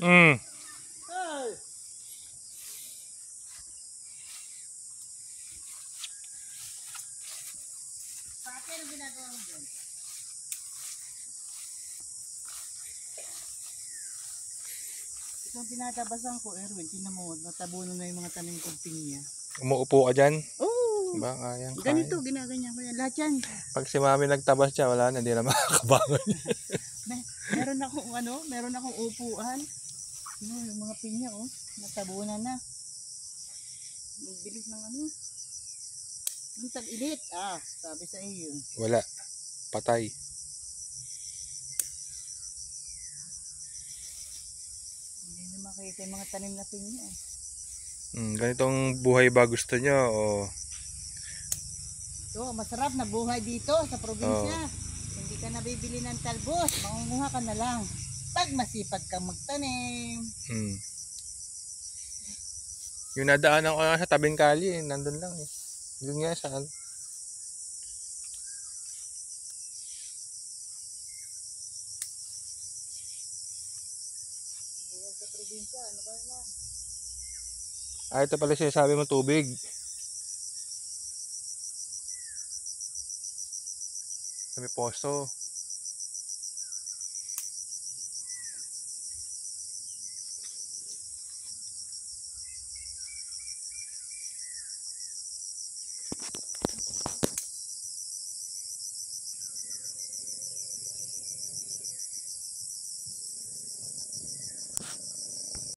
Mm. Bakit ang ginagawa mo dyan? Itong tinatabasan ko, Erwin, tinan mo, natabunan na yung mga tanim kong pinya. Umuupo ka dyan? Oo! Ba, kayang kaya. Ganito, ginaganyan ko yan. Lahat yan. Pag si mami nagtabas siya, wala na, hindi na makakabangon. Meron akong upuan. Yung mga pinya, oh, natabunan na. Magbilis ng yung tag-ilit. Sabi sa iyo yun. Wala. Patay. Hindi na makita yung mga tanim na pinya. Ganitong buhay ba gusto nyo? O... Ito, masarap na buhay dito sa probinsya. Hindi ka nabibili ng talbos. Mangunguha ka na lang. Pag masipag kang magtanim. Yung nadaanan ko nga sa tabing kali, nandun lang eh. Yun nga saan. Buhay sa probinsya, ano ka lang. Ito pala sinasabi mo tubig. Sa may poso.